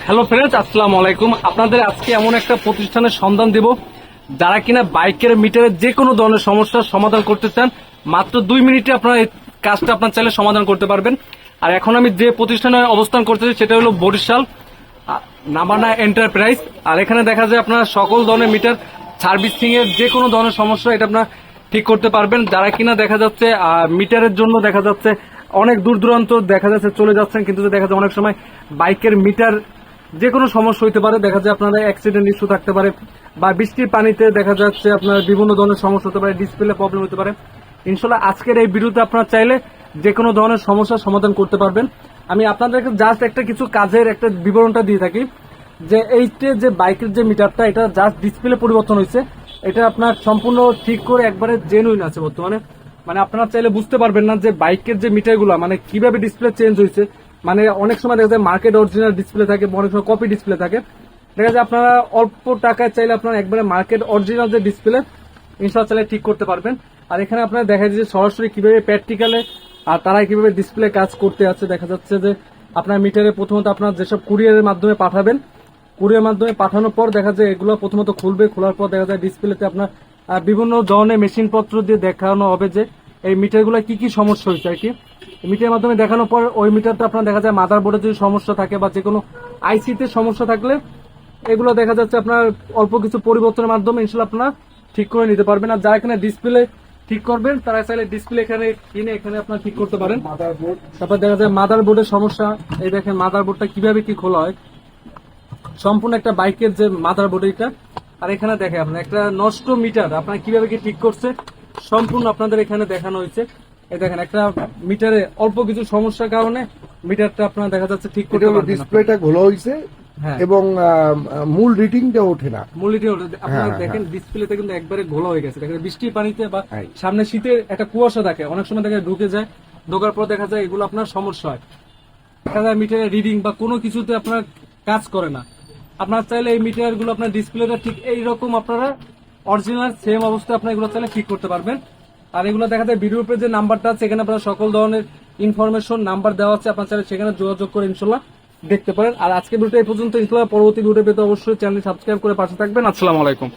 Hello friends, আসসালামু আলাইকুম। আপনাদের আজকে এমন একটা প্রতিষ্ঠানের সন্ধান দেব যারা কিনা বাইকের মিটারের যে কোনো ধরনের সমস্যার সমাধান করতে চান। মাত্র 2 মিনিটে আপনারা এই কাজটা আপনার চাইলে সমাধান করতে পারবেন। আর এখন আমি যে প্রতিষ্ঠানে অবস্থান করতেছি সেটা হলো বরিশাল নামানা এন্টারপ্রাইজ। আর এখানে দেখা যায় আপনারা সকল ধরনের মিটার সার্ভিসিং এর যে কোনো ধরনের সমস্যা এটা আপনার ঠিক করতে পারবেন। যারা কিনা দেখা যাচ্ছে মিটারের জন্য দেখা যাচ্ছে অনেক দূর দূরান্ত দেখা যাচ্ছে চলে যাচ্ছেন, কিন্তু দেখা যায় অনেক সময় বাইকের মিটার যে কোনো সমস্যা হইতে পারে। দেখা যায় আপনাদের অ্যাক্সিডেন্ট ইস্যু থাকতে পারে, বা বৃষ্টির পানিতে দেখা যাচ্ছে আপনার বিভিন্ন ধরনের সমস্যা হতে পারে, ডিসপ্লে প্রবলেম হতে পারে। ইনশাল্লাহ আজকের এই ভিডিওতে আপনারা চাইলে যে কোনো ধরনের সমস্যার সমাধান করতে পারবেন। আমি আপনাদেরকে জাস্ট একটা কিছু কাজের একটা বিবরণটা দিয়ে থাকি যে এইটা যে বাইকের যে মিটারটা এটা জাস্ট ডিসপ্লে পরিবর্তন হয়েছে, এটা আপনার সম্পূর্ণ ঠিক করে একবারে জেনুইন আছে বর্তমানে। মানে আপনারা চাইলে বুঝতে পারবেন না যে বাইকের যে মিটারগুলো মানে কিভাবে ডিসপ্লে চেঞ্জ হয়েছে। মানে অনেক সময় দেখা যায় মার্কেট অরিজিনাল ডিসপ্লে থাকে, অনেক সময় কপি ডিসপ্লে থাকে। দেখা যায় আপনারা অল্প টাকায় চাইলে আপনারা একবারে মার্কেট অরিজিনাল যে ডিসপ্লে ইনশাল্লাহ চাইলে ঠিক করতে পারবেন। আর এখানে আপনারা দেখা যায় যে সরাসরি কিভাবে প্র্যাকটিক্যালে আর তারা কিভাবে ডিসপ্লে কাজ করতে আছে। দেখা যাচ্ছে যে আপনার মিটারে প্রথমত আপনার যেসব কুরিয়ারের মাধ্যমে পাঠাবেন, কুরিয়ার মাধ্যমে পাঠানোর পর দেখা যায় এগুলো প্রথমত খুলবে, খোলার পর দেখা যায় ডিসপ্লেতে আপনার বিভিন্ন ধরনের মেশিন পত্র দিয়ে দেখানো হবে যে এই মিটারগুলো কি কি সমস্যা হয়েছে আর কি। মিটারের মাধ্যমে দেখানোর পর ওই মিটারটা আপনার দেখা যায় মাদার বোর্ডে যদি সমস্যা থাকে বা যে কোনো আইসিতে সমস্যা থাকলে এগুলো দেখা যাচ্ছে আপনার অল্প কিছু পরিবর্তনের মাধ্যমে ইনশাল্লাহ আপনারা ঠিক করে নিতে পারবেন। আর যারা এখানে ডিসপ্লে ঠিক করবেন তারা চাইলে ডিসপ্লে এখানে কিনে এখানে আপনার ঠিক করতে পারেন। তারপর দেখা যায় মাদার বোর্ডের সমস্যা, এই দেখেন মাদার বোর্ডটা কিভাবে কি খোলা হয়, সম্পূর্ণ একটা বাইকের যে মাদার বোর্ড এটা। আর এখানে দেখে আপনার একটা নষ্ট মিটার আপনার কিভাবে কি ঠিক করছে সম্পূর্ণ আপনাদের এখানে দেখানো হয়েছে। এই দেখেন একটা মিটারে অল্প কিছু সমস্যার কারণে মিটারটা আপনার দেখা যাচ্ছে ঠিক করতে পারবেন না। ডিসপ্লেটা ঘোলা হয়েছে এবং মূল রিডিংটা ওঠে না। আপনারা দেখেন ডিসপ্লেতে কিন্তু একবারে ঘোলা হয়ে গেছে। দেখেন বৃষ্টির পানিতে বা সামনে শীতে একটা কুয়াশা থাকে, অনেক সময় দেখা ঢুকে যায়, ঢোকার পর দেখা যায় এগুলো আপনার সমস্যা হয়। দেখা যায় মিটারের রিডিং বা কোনো কিছুতে আপনার কাজ করে না। আপনার চাইলে এই মিটার গুলো আপনার ডিসপ্লেটা ঠিক এইরকম আপনারা অরিজিনাল সেম অবস্থায় আপনার এগুলো চাইলে ঠিক করতে পারবেন। আর এগুলো দেখা যায় ভিডিওর উপরে যে নাম্বারটা আছে এখানে আপনারা সকল ধরনের ইনফরমেশন নাম্বার দেওয়া আছে, আপনার চাইলে সেখানে যোগাযোগ করে ইনশাল্লাহ দেখতে পারেন। আর আজকে ভিডিওটা এই পর্যন্ত। ইনশাল্লাহ পরবর্তী ভিডিও পেতে অবশ্যই চ্যানেল সাবস্ক্রাইব করে পাশে থাকবেন। আসসালামু আলাইকুম।